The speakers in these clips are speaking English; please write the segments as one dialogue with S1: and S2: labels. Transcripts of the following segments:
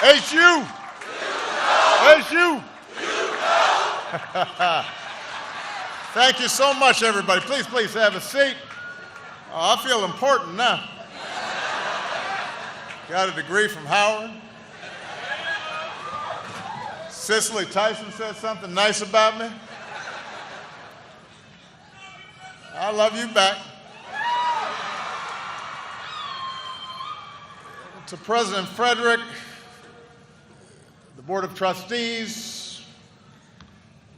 S1: HU! HU! Thank you so much, everybody. Please have a seat. Oh, I feel important now. Got a degree from Howard. Cicely Tyson said something nice about me. I love you back. To President Frederick, the Board of Trustees,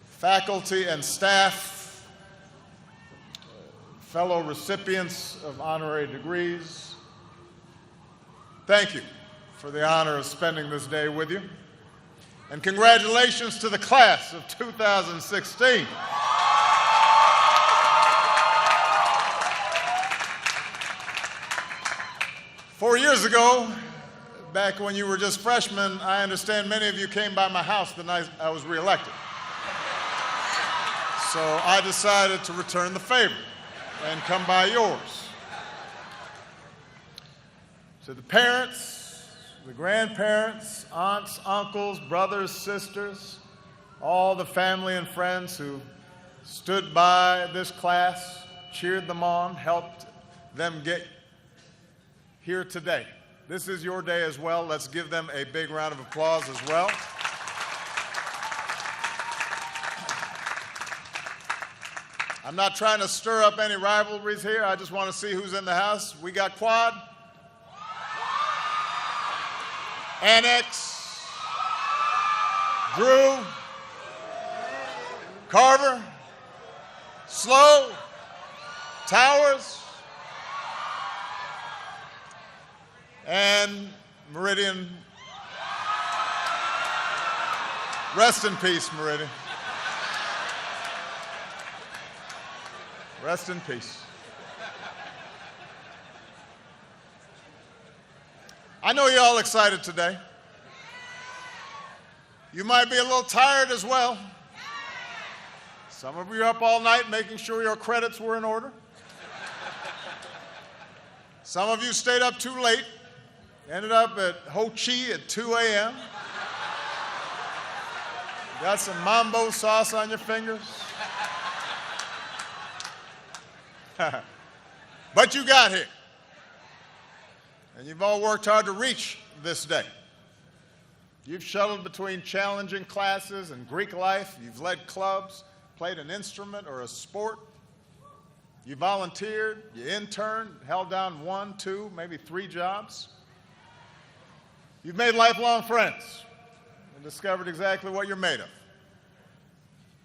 S1: faculty and staff, fellow recipients of honorary degrees, thank you for the honor of spending this day with you. And congratulations to the class of 2016. Four years ago, back when you were just freshmen, I understand many of you came by my house the night I was reelected. So I decided to return the favor and come by yours. To the parents, the grandparents, aunts, uncles, brothers, sisters, all the family and friends who stood by this class, cheered them on, helped them get here today. This is your day as well. Let's give them a big round of applause as well. I'm not trying to stir up any rivalries here. I just want to see who's in the house. We got Quad, Annex, Drew, Carver, Slow, Towers, and Meridian. Rest in peace, Meridian. Rest in peace. I know you're all excited today. You might be a little tired as well. Some of you are up all night making sure your credits were in order. Some of you stayed up too late. Ended up at Ho Chi at 2 a.m. Got some mambo sauce on your fingers. But you got here. And you've all worked hard to reach this day. You've shuttled between challenging classes and Greek life. You've led clubs, played an instrument or a sport. You volunteered, you interned, held down 1, 2, maybe 3 jobs. You've made lifelong friends and discovered exactly what you're made of.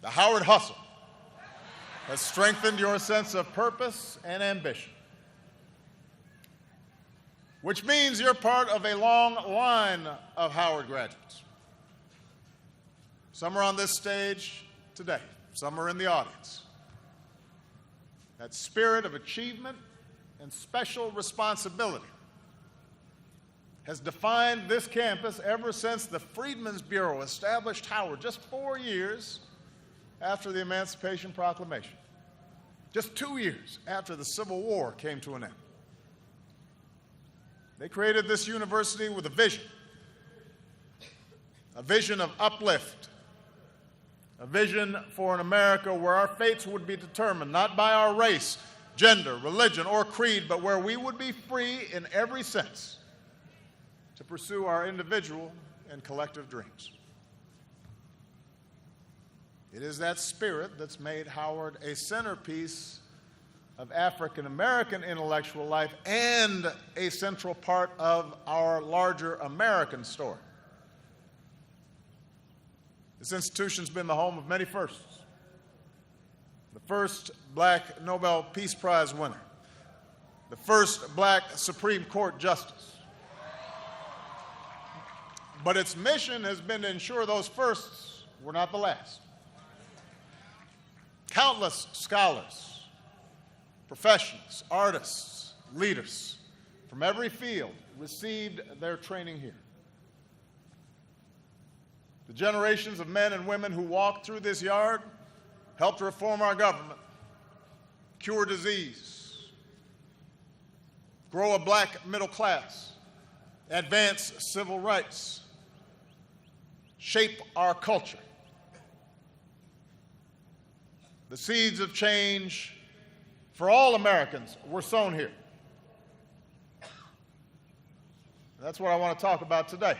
S1: The Howard hustle has strengthened your sense of purpose and ambition, which means you're part of a long line of Howard graduates. Some are on this stage today. Some are in the audience. That spirit of achievement and special responsibility has defined this campus ever since the Freedmen's Bureau established Howard just 4 years after the Emancipation Proclamation, just 2 years after the Civil War came to an end. They created this university with a vision of uplift, a vision for an America where our fates would be determined not by our race, gender, religion, or creed, but where we would be free in every sense to pursue our individual and collective dreams. It is that spirit that's made Howard a centerpiece of African American intellectual life and a central part of our larger American story. This institution's been the home of many firsts. The first black Nobel Peace Prize winner, the first black Supreme Court justice. But its mission has been to ensure those firsts were not the last. Countless scholars, professionals, artists, leaders from every field received their training here. The generations of men and women who walked through this yard helped reform our government, cure disease, grow a black middle class, advance civil rights, shape our culture. The seeds of change for all Americans were sown here. That's what I want to talk about today.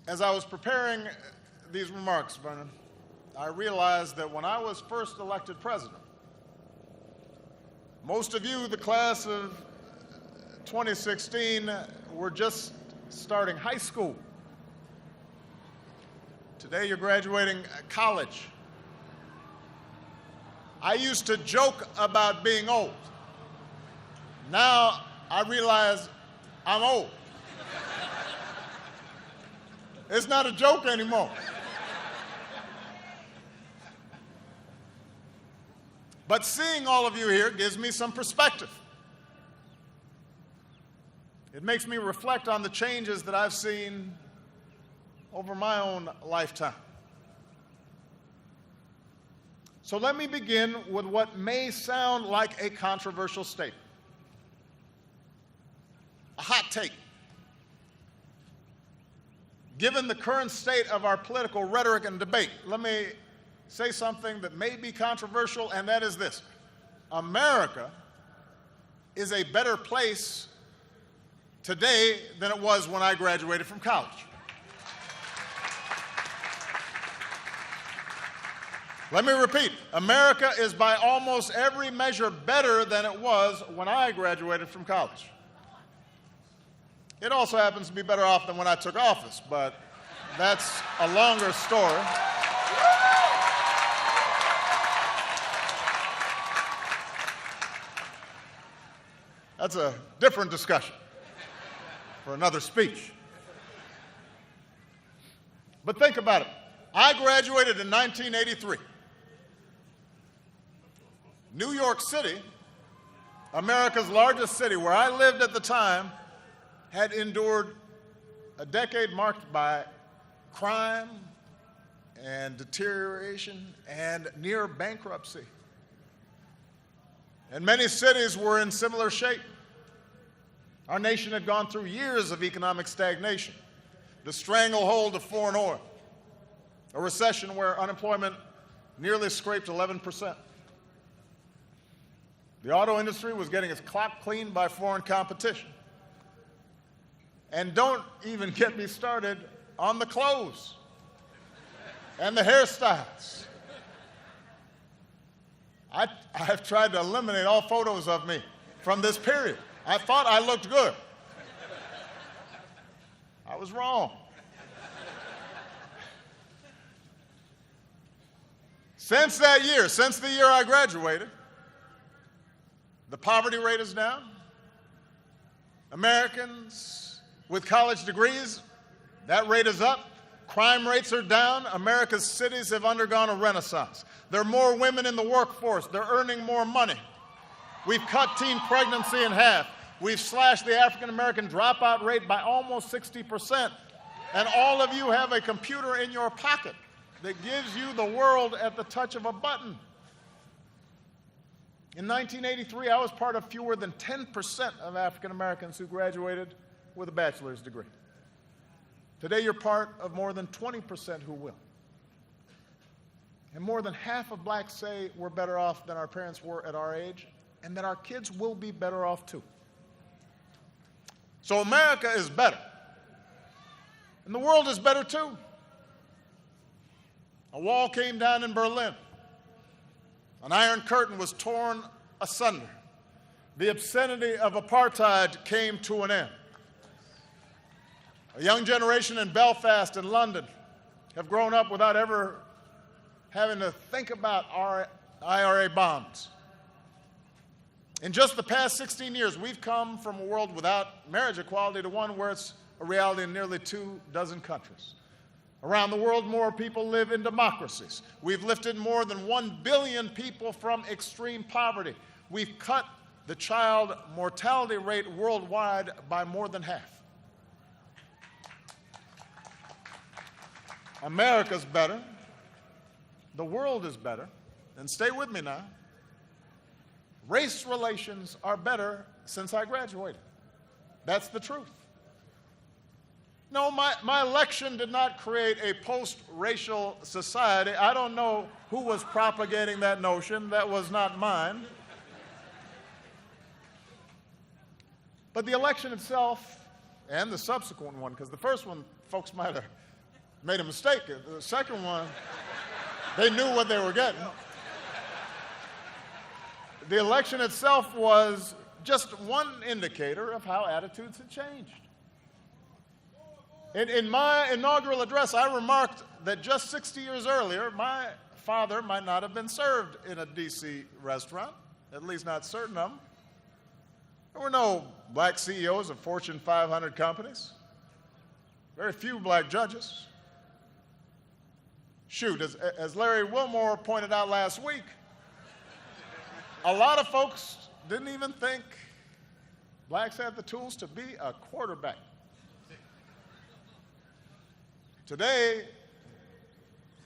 S1: As I was preparing these remarks, Vernon, I realized that when I was first elected president, most of you, the class of 2016, were just starting high school. Today you're graduating college. I used to joke about being old. Now I realize I'm old. It's not a joke anymore. But seeing all of you here gives me some perspective. It makes me reflect on the changes that I've seen over my own lifetime. So let me begin with what may sound like a controversial statement. A hot take. Given the current state of our political rhetoric and debate, let me say something that may be controversial, and that is this. America is a better place today than it was when I graduated from college. Let me repeat. America is by almost every measure better than it was when I graduated from college. It also happens to be better off than when I took office, but that's a longer story. That's a different discussion for another speech. But think about it. I graduated in 1983. New York City, America's largest city, where I lived at the time, had endured a decade marked by crime and deterioration and near bankruptcy. And many cities were in similar shape. Our nation had gone through years of economic stagnation, the stranglehold of foreign oil, a recession where unemployment nearly scraped 11%. The auto industry was getting its clock cleaned by foreign competition. And don't even get me started on the clothes and the hairstyles. I've tried to eliminate all photos of me from this period. I thought I looked good. I was wrong. Since that year, since the year I graduated, the poverty rate is down. Americans with college degrees, that rate is up. Crime rates are down. America's cities have undergone a renaissance. There are more women in the workforce. They're earning more money. We've cut teen pregnancy in half. We've slashed the African-American dropout rate by almost 60%. And all of you have a computer in your pocket that gives you the world at the touch of a button. In 1983, I was part of fewer than 10% of African Americans who graduated with a bachelor's degree. Today, you're part of more than 20% who will. And more than half of blacks say we're better off than our parents were at our age, and that our kids will be better off too. So America is better. And the world is better too. A wall came down in Berlin. An iron curtain was torn asunder. The obscenity of apartheid came to an end. A young generation in Belfast and London have grown up without ever having to think about our IRA bonds. In just the past 16 years, we've come from a world without marriage equality to one where it's a reality in nearly 24 countries. Around the world, more people live in democracies. We've lifted more than 1 billion people from extreme poverty. We've cut the child mortality rate worldwide by more than half. America's better. The world is better. And stay with me now. Race relations are better since I graduated. That's the truth. No, my election did not create a post-racial society. I don't know who was propagating that notion. That was not mine. But the election itself, and the subsequent one, because the first one, folks might have made a mistake. The second one, they knew what they were getting. The election itself was just one indicator of how attitudes had changed. In my inaugural address, I remarked that just 60 years earlier, my father might not have been served in a D.C. restaurant, at least not certain of them. There were no black CEOs of Fortune 500 companies, very few black judges. Shoot, as Larry Wilmore pointed out last week, a lot of folks didn't even think blacks had the tools to be a quarterback. Today,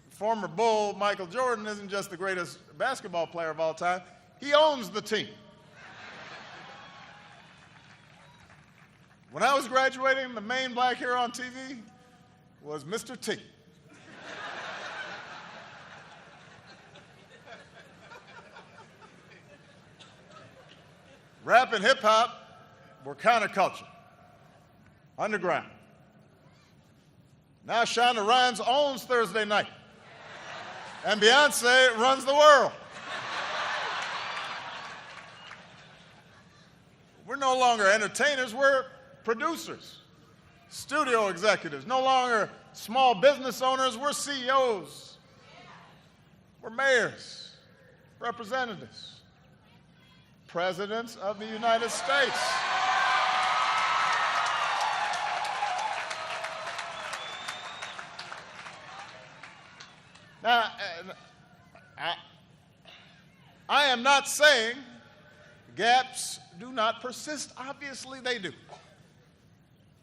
S1: former Bull Michael Jordan isn't just the greatest basketball player of all time, he owns the team. When I was graduating, the main black hero on TV was Mr. T. Rap and hip-hop were counterculture, underground. Now Shonda Rhimes owns Thursday Night, and Beyonce runs the world. We're no longer entertainers, we're producers, studio executives, no longer small business owners, we're CEOs, we're mayors, representatives, presidents of the United States. Now, I am not saying gaps do not persist. Obviously, they do.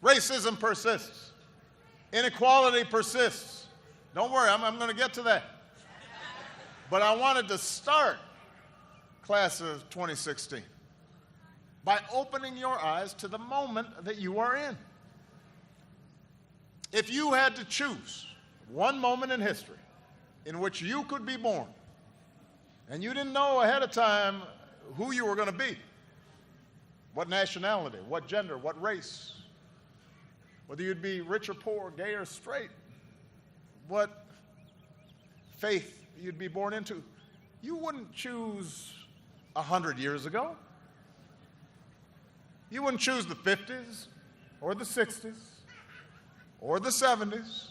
S1: Racism persists. Inequality persists. Don't worry, I'm going to get to that. But I wanted to start class of 2016 by opening your eyes to the moment that you are in. If you had to choose one moment in history in which you could be born, and you didn't know ahead of time who you were going to be, what nationality, what gender, what race, whether you'd be rich or poor, gay or straight, what faith you'd be born into, you wouldn't choose 100 years ago. You wouldn't choose the 50s or the 60s or the 70s.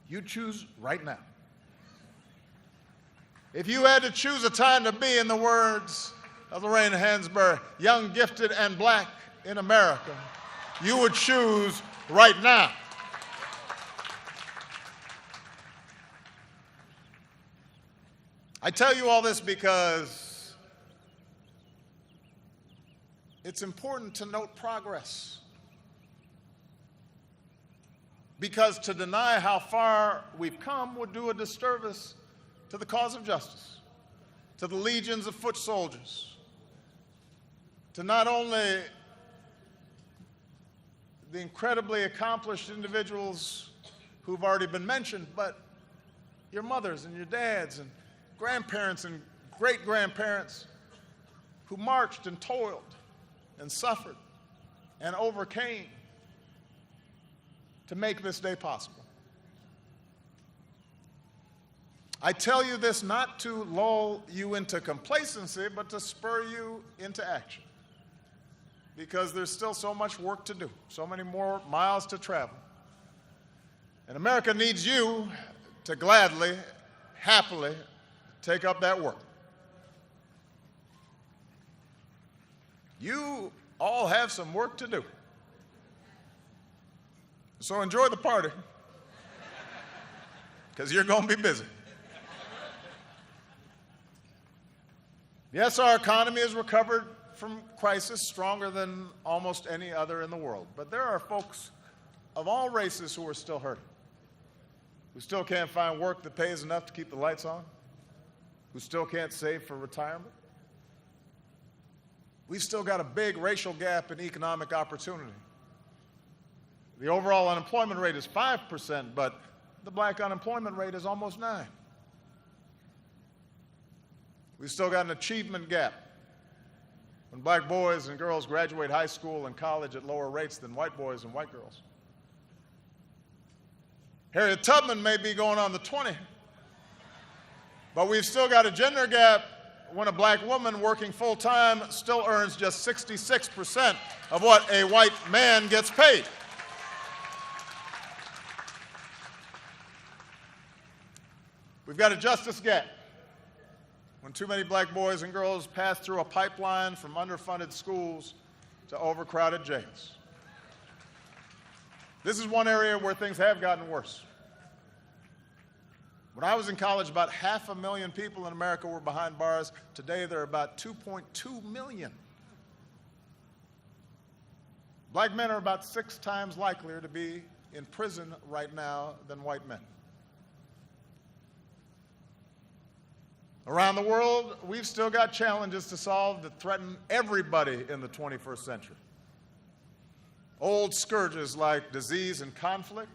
S1: You choose right now. If you had to choose a time to be, in the words of Lorraine Hansberry, young, gifted, and black in America, you would choose right now. I tell you all this because it's important to note progress. Because to deny how far we've come would do a disservice to the cause of justice, to the legions of foot soldiers, to not only the incredibly accomplished individuals who've already been mentioned, but your mothers and your dads and grandparents and great-grandparents who marched and toiled and suffered and overcame to make this day possible. I tell you this not to lull you into complacency, but to spur you into action. Because there's still so much work to do, so many more miles to travel. And America needs you to gladly, happily take up that work. You all have some work to do. So enjoy the party, because you're going to be busy. Yes, our economy has recovered from crisis stronger than almost any other in the world. But there are folks of all races who are still hurting, who still can't find work that pays enough to keep the lights on, who still can't save for retirement. We've still got a big racial gap in economic opportunity. The overall unemployment rate is 5%, but the black unemployment rate is almost 9%. We've still got an achievement gap. When black boys and girls graduate high school and college at lower rates than white boys and white girls. Harriet Tubman may be going on the 20, but we've still got a gender gap when a black woman working full-time still earns just 66% of what a white man gets paid. We've got a justice gap when too many black boys and girls pass through a pipeline from underfunded schools to overcrowded jails. This is one area where things have gotten worse. When I was in college, about 500,000 people in America were behind bars. Today, there are about 2.2 million. Black men are about 6 times likelier to be in prison right now than white men. Around the world, we've still got challenges to solve that threaten everybody in the 21st century. Old scourges like disease and conflict,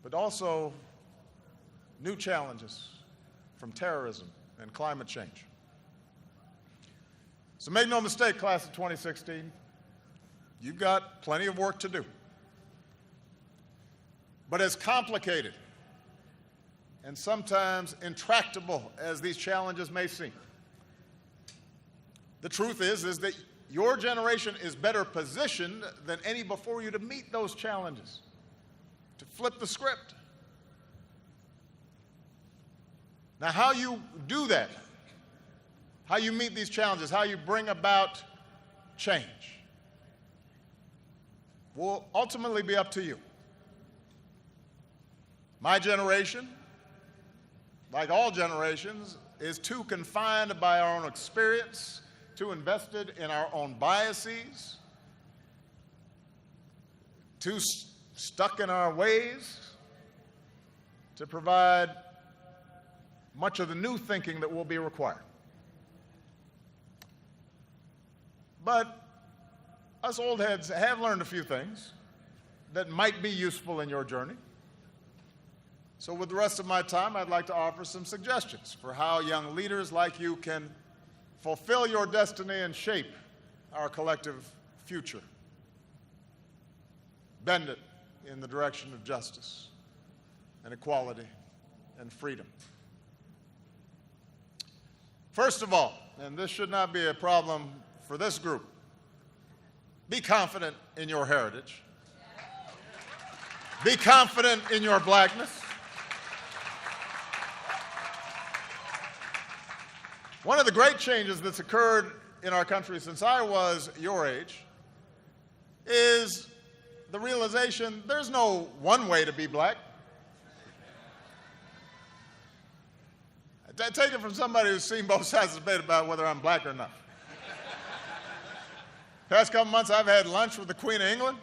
S1: but also new challenges from terrorism and climate change. So make no mistake, class of 2016, you've got plenty of work to do. But as complicated and sometimes intractable as these challenges may seem, the truth is that your generation is better positioned than any before you to meet those challenges, to flip the script. Now, how you do that, how you meet these challenges, how you bring about change, will ultimately be up to you. My generation, like all generations, is too confined by our own experience, too invested in our own biases, too stuck in our ways to provide much of the new thinking that will be required. But us old heads have learned a few things that might be useful in your journey. So with the rest of my time, I'd like to offer some suggestions for how young leaders like you can fulfill your destiny and shape our collective future. Bend it in the direction of justice and equality and freedom. First of all, and this should not be a problem for this group, be confident in your heritage. Be confident in your blackness. One of the great changes that's occurred in our country since I was your age is the realization there's no one way to be black. I take it from somebody who's seen both sides of the debate about whether I'm black or not. Past couple months, I've had lunch with the Queen of England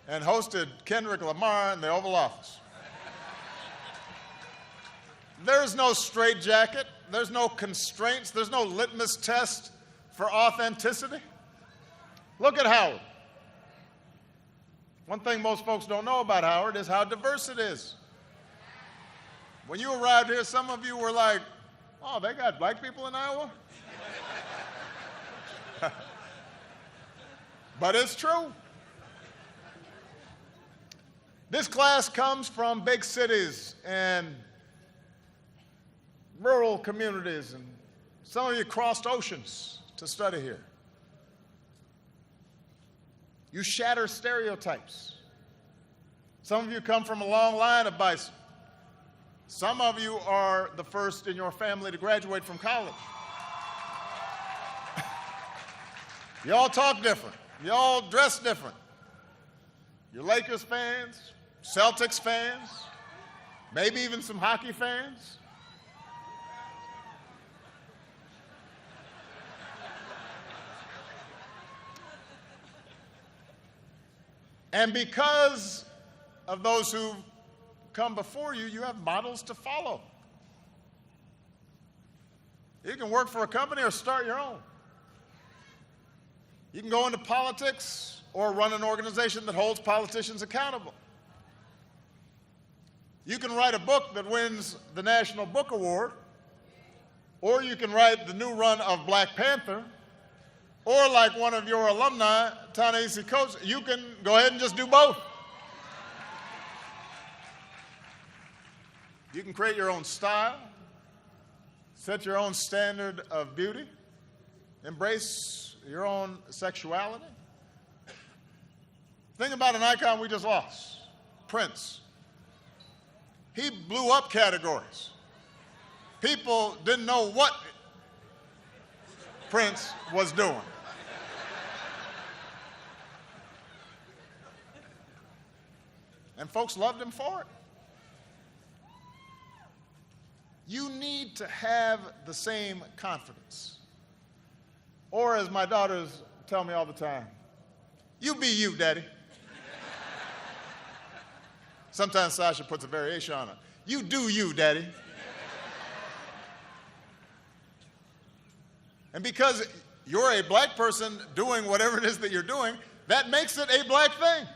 S1: and hosted Kendrick Lamar in the Oval Office. There's no straitjacket, there's no constraints, there's no litmus test for authenticity. Look at Howard. One thing most folks don't know about Howard is how diverse it is. When you arrived here, some of you were like, oh, they got black people in Iowa? But it's true. This class comes from big cities and rural communities, and some of you crossed oceans to study here. You shatter stereotypes. Some of you come from a long line of bison. Some of you are the first in your family to graduate from college. You all talk different. You all dress different. You're Lakers fans, Celtics fans, maybe even some hockey fans. And because of those who come before you, you have models to follow. You can work for a company or start your own. You can go into politics or run an organization that holds politicians accountable. You can write a book that wins the National Book Award, or you can write the new run of Black Panther, or like one of your alumni, Ta-Nehisi Coates, you can go ahead and just do both. You can create your own style, set your own standard of beauty, embrace your own sexuality. Think about an icon we just lost, Prince. He blew up categories. People didn't know what Prince was doing. And folks loved him for it. You need to have the same confidence. Or as my daughters tell me all the time, you be you, Daddy. Sometimes Sasha puts a variation on it. You do you, Daddy. And because you're a black person doing whatever it is that you're doing, that makes it a black thing.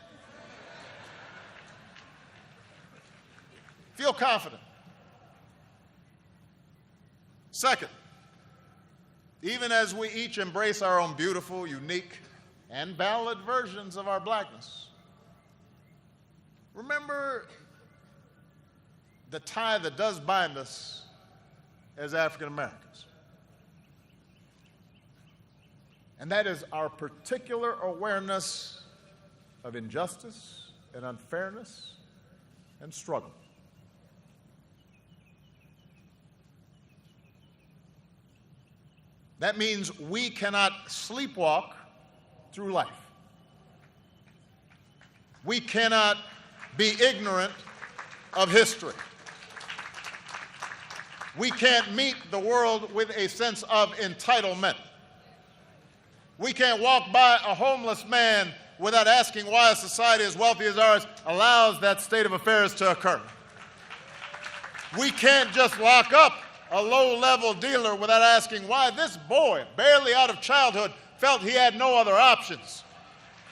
S1: Feel confident. Second, even as we each embrace our own beautiful, unique, and valid versions of our blackness, remember the tie that does bind us as African Americans. And that is our particular awareness of injustice and unfairness and struggle. That means we cannot sleepwalk through life. We cannot be ignorant of history. We can't meet the world with a sense of entitlement. We can't walk by a homeless man without asking why a society as wealthy as ours allows that state of affairs to occur. We can't just lock up a low-level dealer without asking why this boy, barely out of childhood, felt he had no other options.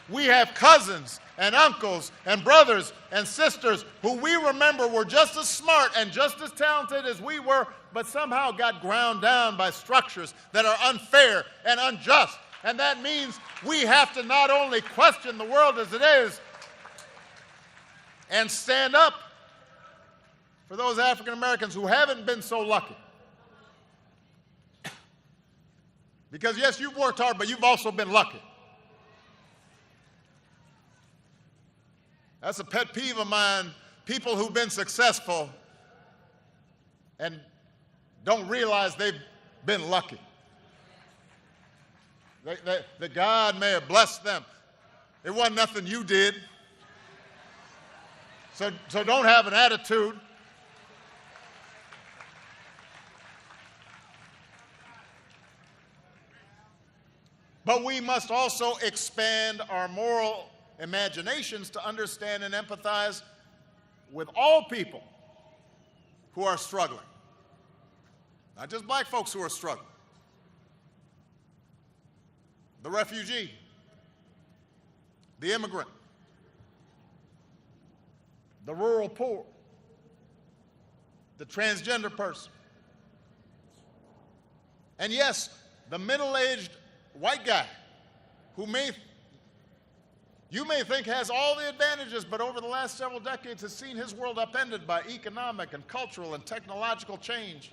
S1: We have cousins and uncles and brothers and sisters who we remember were just as smart and just as talented as we were, but somehow got ground down by structures that are unfair and unjust. And that means we have to not only question the world as it is and stand up for those African Americans who haven't been so lucky. Because yes, you've worked hard, but you've also been lucky. That's a pet peeve of mine, people who've been successful and don't realize they've been lucky. That God may have blessed them. It wasn't nothing you did. So don't have an attitude. But we must also expand our moral imaginations to understand and empathize with all people who are struggling. Not just black folks who are struggling. The refugee, the immigrant, the rural poor, the transgender person. And yes, the middle-aged white guy who you may think has all the advantages, but over the last several decades has seen his world upended by economic and cultural and technological change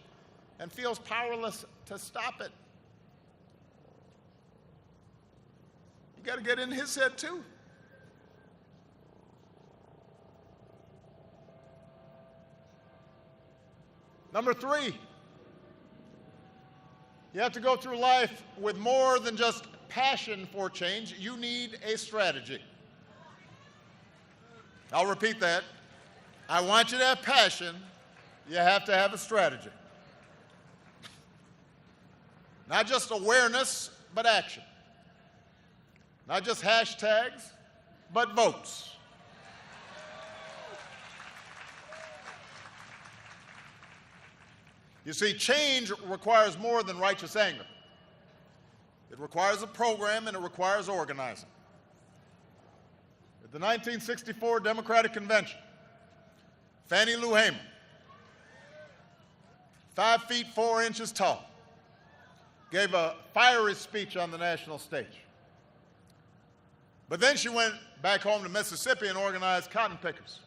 S1: and feels powerless to stop it. You got to get in his head too. Number 3, you have to go through life with more than just passion for change. You need a strategy. I'll repeat that. I want you to have passion. You have to have a strategy. Not just awareness, but action. Not just hashtags, but votes. You see, change requires more than righteous anger. It requires a program and it requires organizing. At the 1964 Democratic Convention, Fannie Lou Hamer, 5 feet 4 inches tall, gave a fiery speech on the national stage. But then she went back home to Mississippi and organized cotton pickers.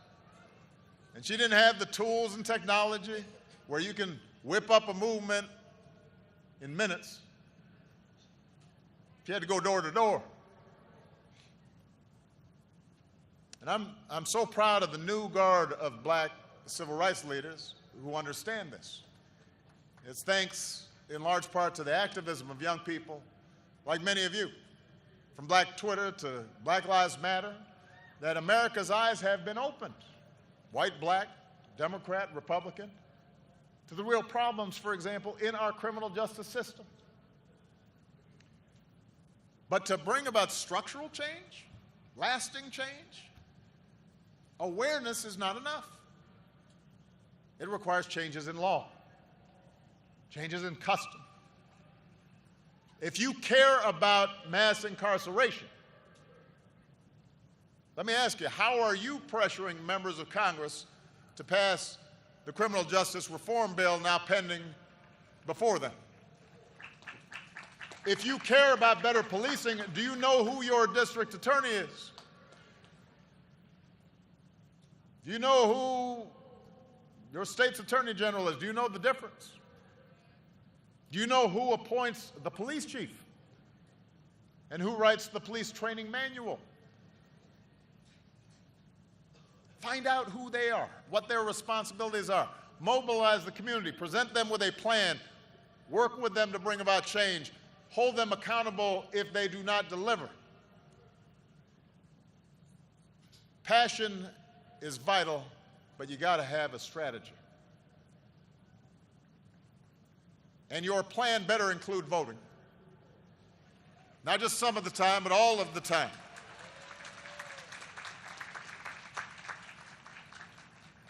S1: And she didn't have the tools and technology where you can whip up a movement in minutes. She had to go door to door. And I'm so proud of the new guard of black civil rights leaders who understand this. It's thanks in large part to the activism of young people like many of you, from Black Twitter to Black Lives Matter, that America's eyes have been opened, white, black, Democrat, Republican, to the real problems, for example, in our criminal justice system. But to bring about structural change, lasting change, awareness is not enough. It requires changes in law, changes in custom. If you care about mass incarceration, let me ask you, how are you pressuring members of Congress to pass the criminal justice reform bill now pending before them? If you care about better policing, do you know who your district attorney is? Do you know who your state's attorney general is? Do you know the difference? Do you know who appoints the police chief and who writes the police training manual? Find out who they are, what their responsibilities are. Mobilize the community, present them with a plan, work with them to bring about change, hold them accountable if they do not deliver. Passion is vital, but you got to have a strategy. And your plan better include voting. Not just some of the time, but all of the time.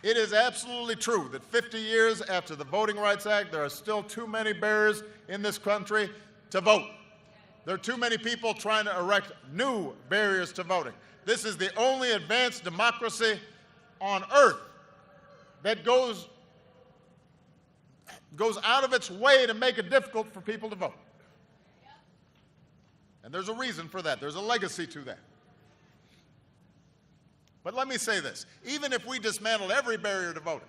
S1: It is absolutely true that 50 years after the Voting Rights Act, there are still too many barriers in this country to vote. There are too many people trying to erect new barriers to voting. This is the only advanced democracy on earth that goes out of its way to make it difficult for people to vote. And there's a reason for that. There's a legacy to that. But let me say this. Even if we dismantled every barrier to voting,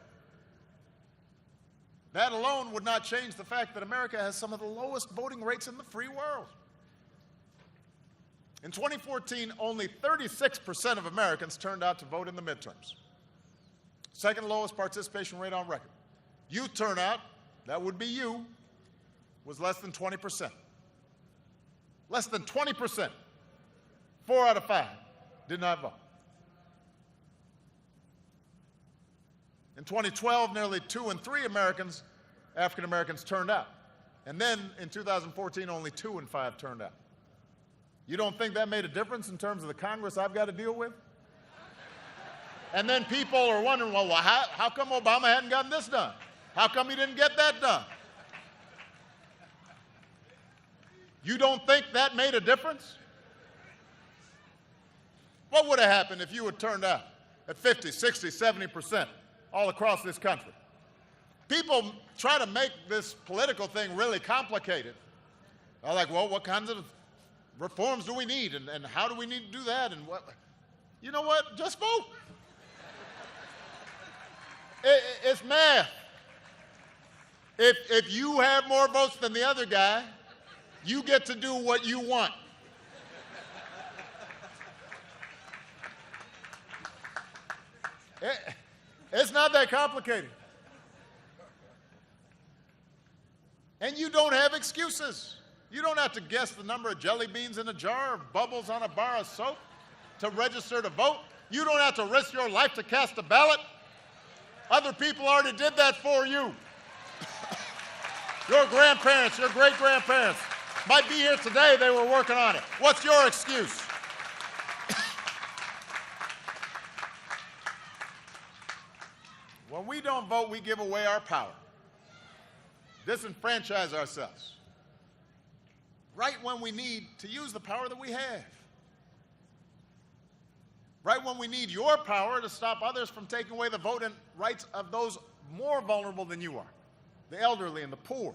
S1: that alone would not change the fact that America has some of the lowest voting rates in the free world. In 2014, only 36% of Americans turned out to vote in the midterms. Second lowest participation rate on record. Youth turnout, that would be you, was less than 20%. Less than 20%. 4 out of 5 did not vote. In 2012, nearly 2 in 3 African Americans turned out. And then in 2014, only 2 in 5 turned out. You don't think that made a difference in terms of the Congress I've got to deal with? And then people are wondering, well, how come Obama hadn't gotten this done? How come he didn't get that done? You don't think that made a difference? What would have happened if you had turned out at 50, 60, 70% all across this country? People try to make this political thing really complicated. They're like, well, what kinds of reforms do we need? And how do we need to do that? And what? You know what? Just vote. It's math. If you have more votes than the other guy, you get to do what you want. It's not that complicated. And you don't have excuses. You don't have to guess the number of jelly beans in a jar or bubbles on a bar of soap to register to vote. You don't have to risk your life to cast a ballot. Other people already did that for you. Your grandparents, your great-grandparents might be here today. They were working on it. What's your excuse? When we don't vote, we give away our power, disenfranchise ourselves, right when we need to use the power that we have. right when we need your power to stop others from taking away the vote and rights of those more vulnerable than you are, the elderly and the poor,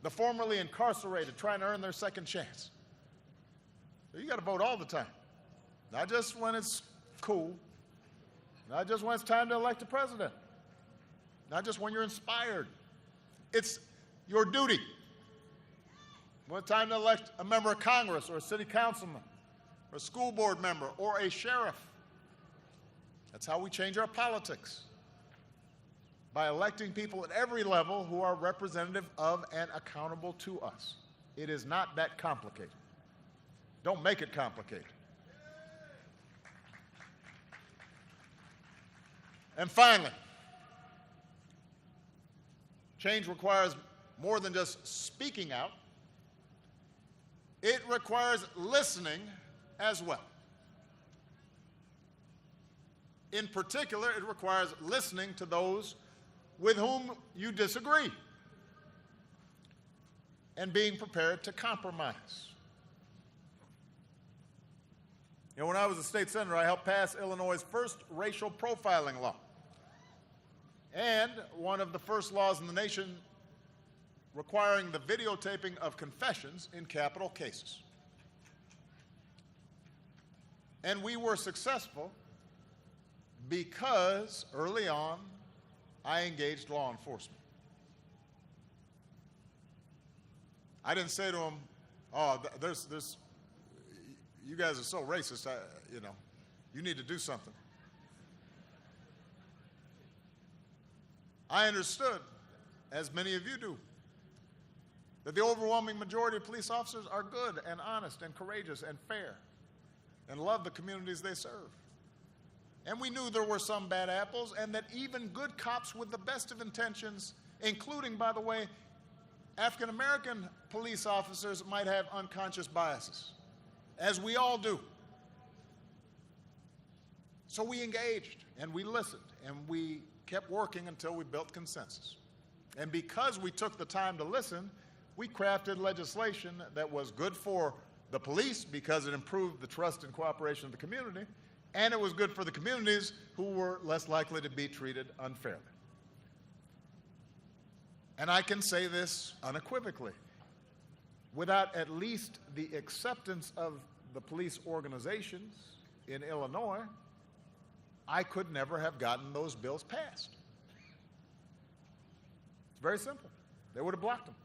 S1: the formerly incarcerated trying to earn their second chance. So you got to vote all the time, not just when it's cool, not just when it's time to elect a president, not just when you're inspired. It's your duty. When it's time to elect a member of Congress or a city councilman or a school board member or a sheriff. That's how we change our politics, by electing people at every level who are representative of and accountable to us. It is not that complicated. Don't make it complicated. And finally, change requires more than just speaking out. It requires listening as well. In particular, it requires listening to those with whom you disagree and being prepared to compromise. You know, when I was a state senator, I helped pass Illinois' first racial profiling law and one of the first laws in the nation requiring the videotaping of confessions in capital cases. And we were successful because early on, I engaged law enforcement. I didn't say to them, "Oh, you guys are so racist, you need to do something." I understood, as many of you do, that the overwhelming majority of police officers are good and honest and courageous and fair and love the communities they serve. And we knew there were some bad apples, and that even good cops with the best of intentions, including, by the way, African-American police officers, might have unconscious biases, as we all do. So we engaged, and we listened, and we kept working until we built consensus. And because we took the time to listen, we crafted legislation that was good for the police because it improved the trust and cooperation of the community, and it was good for the communities who were less likely to be treated unfairly. And I can say this unequivocally. Without at least the acceptance of the police organizations in Illinois, I could never have gotten those bills passed. It's very simple. They would have blocked them.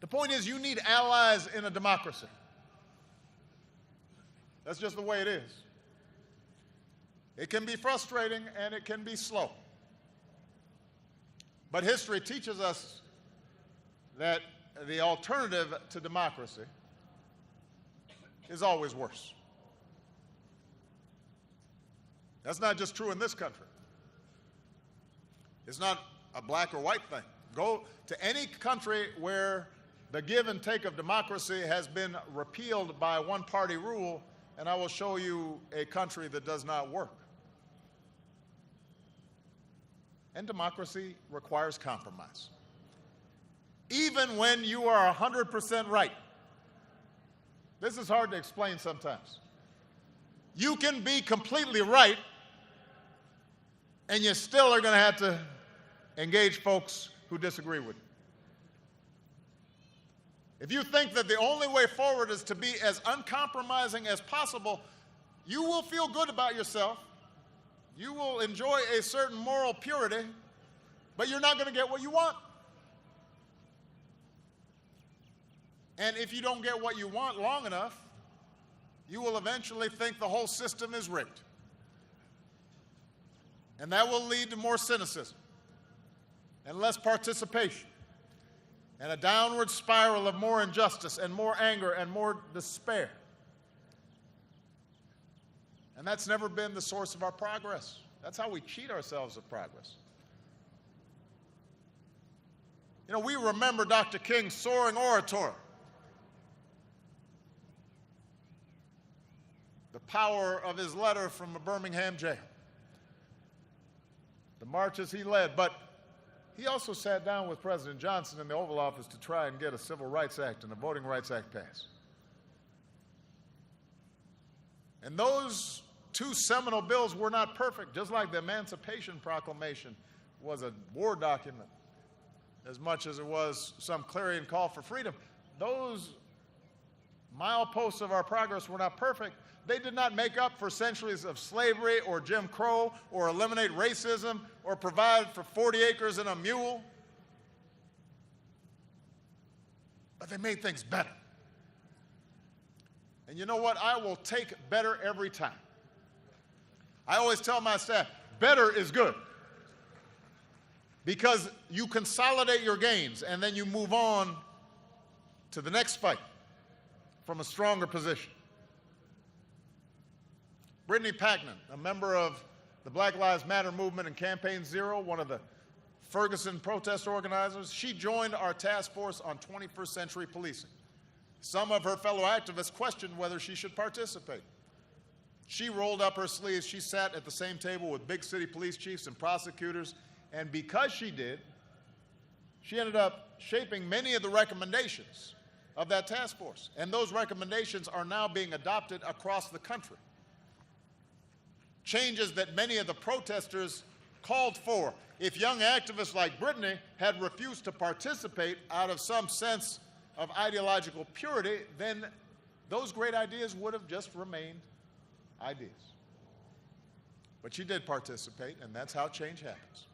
S1: The point is, you need allies in a democracy. That's just the way it is. It can be frustrating and it can be slow. But history teaches us that the alternative to democracy is always worse. That's not just true in this country. It's not a black or white thing. Go to any country where the give and take of democracy has been repealed by one-party rule, and I will show you a country that does not work. And democracy requires compromise. Even when you are 100% right. This is hard to explain sometimes. You can be completely right, and you still are going to have to engage folks who disagree with you. If you think that the only way forward is to be as uncompromising as possible, you will feel good about yourself. You will enjoy a certain moral purity, but you're not going to get what you want. And if you don't get what you want long enough, you will eventually think the whole system is rigged. And that will lead to more cynicism and less participation and a downward spiral of more injustice and more anger and more despair. And that's never been the source of our progress. That's how we cheat ourselves of progress. You know, we remember Dr. King's soaring oratory. The power of his letter from a Birmingham jail. The marches he led, but he also sat down with President Johnson in the Oval Office to try and get a Civil Rights Act and a Voting Rights Act passed. And those two seminal bills were not perfect, just like the Emancipation Proclamation was a war document as much as it was some clarion call for freedom. Those mileposts of our progress were not perfect. They did not make up for centuries of slavery or Jim Crow or eliminate racism or provide for 40 acres and a mule. But they made things better. And you know what? I will take better every time. I always tell my staff, better is good. Because you consolidate your gains and then you move on to the next fight from a stronger position. Brittany Packman, a member of the Black Lives Matter movement and Campaign Zero, one of the Ferguson protest organizers, she joined our task force on 21st century policing. Some of her fellow activists questioned whether she should participate. She rolled up her sleeves. She sat at the same table with big city police chiefs and prosecutors, and because she did, she ended up shaping many of the recommendations of that task force. And those recommendations are now being adopted across the country. Changes that many of the protesters called for. If young activists like Brittany had refused to participate out of some sense of ideological purity, then those great ideas would have just remained ideas. But she did participate, and that's how change happens.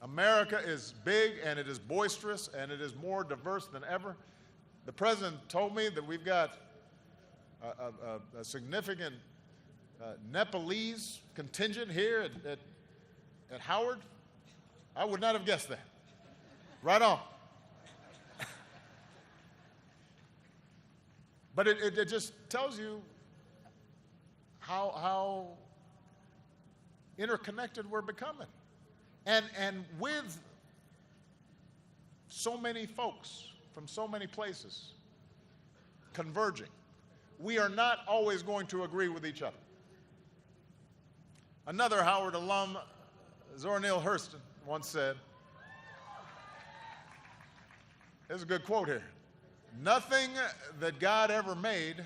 S1: America is big, and it is boisterous, and it is more diverse than ever. The president told me that we've got a significant Nepalese contingent here at Howard. I would not have guessed that. Right on. But it just tells you how interconnected we're becoming. And with so many folks from so many places converging, we are not always going to agree with each other. Another Howard alum, Zora Neale Hurston, once said, there's a good quote here, "Nothing that God ever made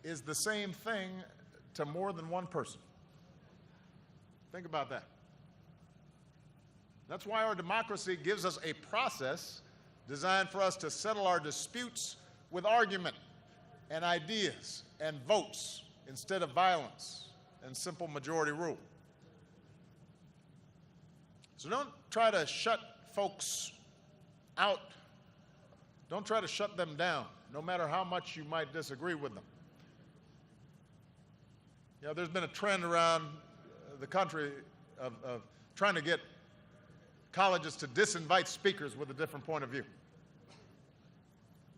S1: is the same thing to more than one person." Think about that. That's why our democracy gives us a process designed for us to settle our disputes with argument and ideas and votes instead of violence and simple majority rule. So don't try to shut folks out. Don't try to shut them down, no matter how much you might disagree with them. You know, there's been a trend around the country of trying to get colleges to disinvite speakers with a different point of view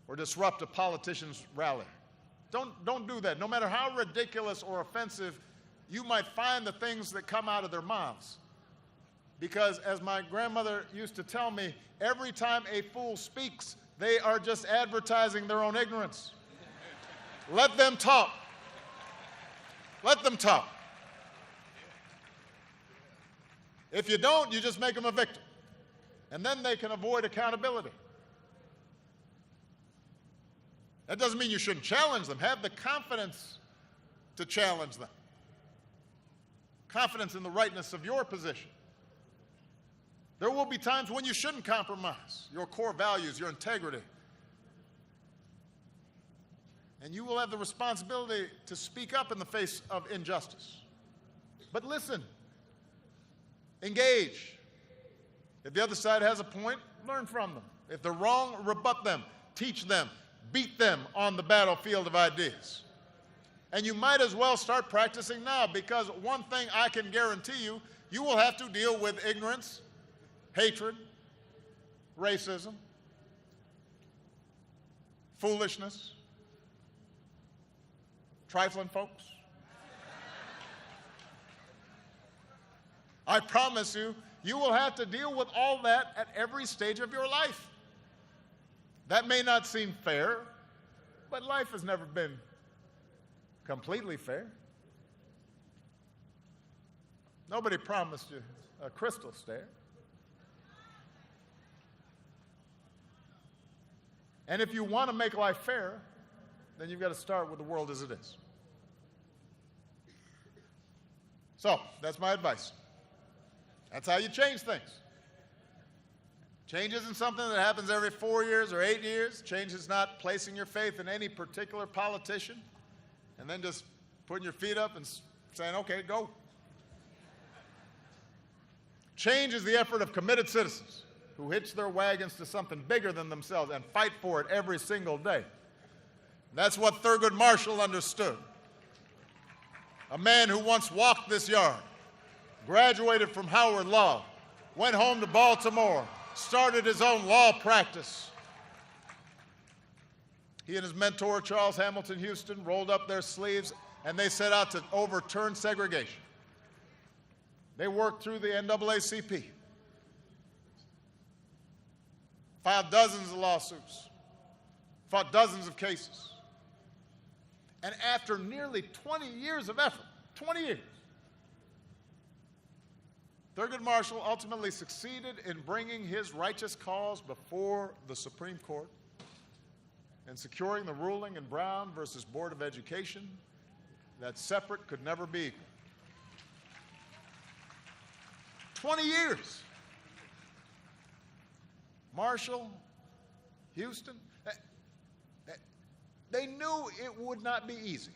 S1: or disrupt a politician's rally. Don't do that. No matter how ridiculous or offensive you might find the things that come out of their mouths. Because as my grandmother used to tell me, every time a fool speaks, they are just advertising their own ignorance. Let them talk. Let them talk. If you don't, you just make them a victim. And then they can avoid accountability. That doesn't mean you shouldn't challenge them. Have the confidence to challenge them. Confidence in the rightness of your position. There will be times when you shouldn't compromise your core values, your integrity. And you will have the responsibility to speak up in the face of injustice. But listen, engage. If the other side has a point, learn from them. If they're wrong, rebut them, teach them, beat them on the battlefield of ideas. And you might as well start practicing now, because one thing I can guarantee you, you will have to deal with ignorance, hatred, racism, foolishness, trifling folks. I promise you, you will have to deal with all that at every stage of your life. That may not seem fair, but life has never been completely fair. Nobody promised you a crystal stair. And if you want to make life fair, then you've got to start with the world as it is. So, that's my advice. That's how you change things. Change isn't something that happens every 4 years or 8 years. Change is not placing your faith in any particular politician and then just putting your feet up and saying, okay, go. Change is the effort of committed citizens who hitch their wagons to something bigger than themselves and fight for it every single day. That's what Thurgood Marshall understood. A man who once walked this yard, graduated from Howard Law, went home to Baltimore, started his own law practice. He and his mentor, Charles Hamilton Houston, rolled up their sleeves and they set out to overturn segregation. They worked through the NAACP, filed dozens of lawsuits, fought dozens of cases. And after nearly 20 years of effort, 20 years, Thurgood Marshall ultimately succeeded in bringing his righteous cause before the Supreme Court and securing the ruling in Brown versus Board of Education that separate could never be equal. 20 years. Marshall, Houston, they knew it would not be easy.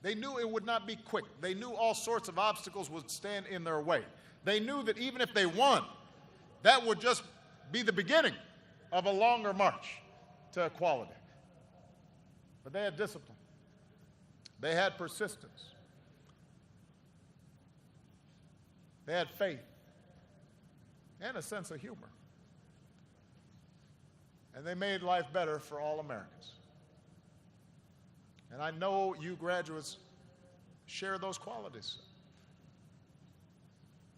S1: They knew it would not be quick. They knew all sorts of obstacles would stand in their way. They knew that even if they won, that would just be the beginning of a longer march to equality. But they had discipline. They had persistence. They had faith and a sense of humor. And they made life better for all Americans. And I know you graduates share those qualities.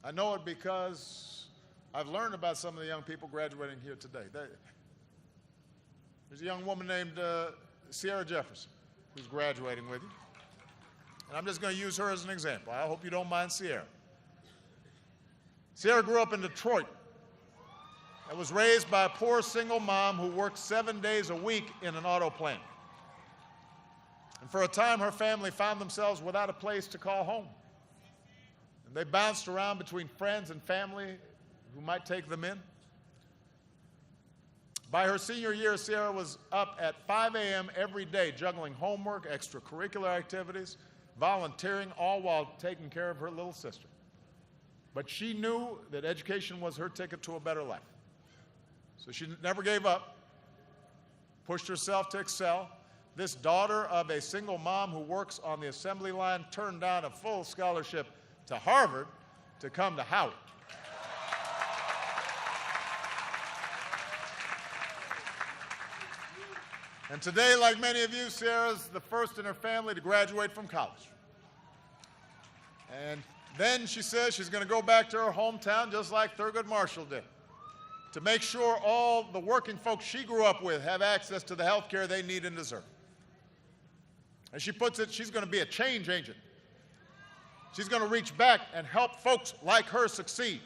S1: I know it because I've learned about some of the young people graduating here today. There's a young woman named Sierra Jefferson who's graduating with you. And I'm just going to use her as an example. I hope you don't mind Sierra. Sierra grew up in Detroit and was raised by a poor single mom who worked 7 days a week in an auto plant. And for a time, her family found themselves without a place to call home. And they bounced around between friends and family who might take them in. By her senior year, Sierra was up at 5 a.m. every day, juggling homework, extracurricular activities, volunteering, all while taking care of her little sister. But she knew that education was her ticket to a better life. So she never gave up, pushed herself to excel. This daughter of a single mom who works on the assembly line turned down a full scholarship to Harvard to come to Howard. And today, like many of you, Sierra's the first in her family to graduate from college. And then she says she's going to go back to her hometown just like Thurgood Marshall did, to make sure all the working folks she grew up with have access to the health care they need and deserve. As she puts it, she's going to be a change agent. She's going to reach back and help folks like her succeed.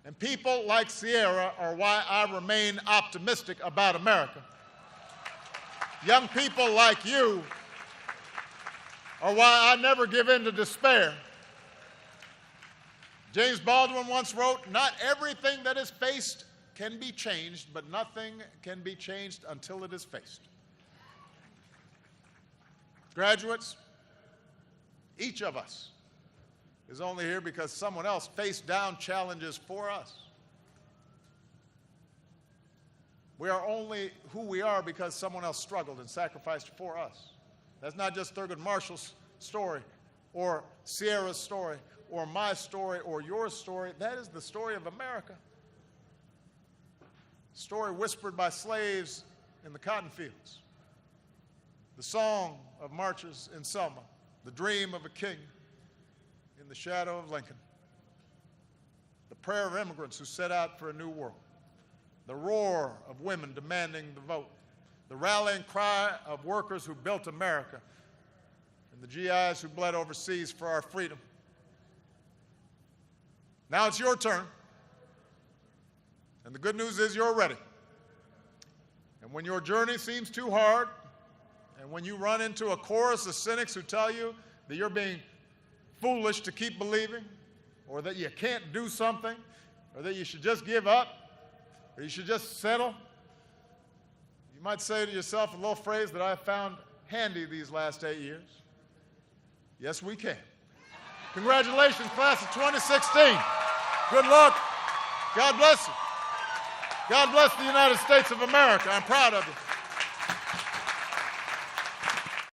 S1: And people like Sierra are why I remain optimistic about America. Young people like you are why I never give in to despair. James Baldwin once wrote, "Not everything that is faced can be changed, but nothing can be changed until it is faced." Graduates, each of us is only here because someone else faced down challenges for us. We are only who we are because someone else struggled and sacrificed for us. That's not just Thurgood Marshall's story or Sierra's story or my story or your story. That is the story of America. Story whispered by slaves in the cotton fields. The song of marchers in Selma. The dream of a king in the shadow of Lincoln. The prayer of immigrants who set out for a new world. The roar of women demanding the vote. The rallying cry of workers who built America. And the GIs who bled overseas for our freedom. Now it's your turn. And the good news is you're ready. And when your journey seems too hard, And when you run into a chorus of cynics who tell you that you're being foolish to keep believing, or that you can't do something, or that you should just give up, or you should just settle, you might say to yourself a little phrase that I found handy these last 8 years. Yes, we can. Congratulations, class of 2016. Good luck. God bless you. God bless the United States of America. I'm proud of you.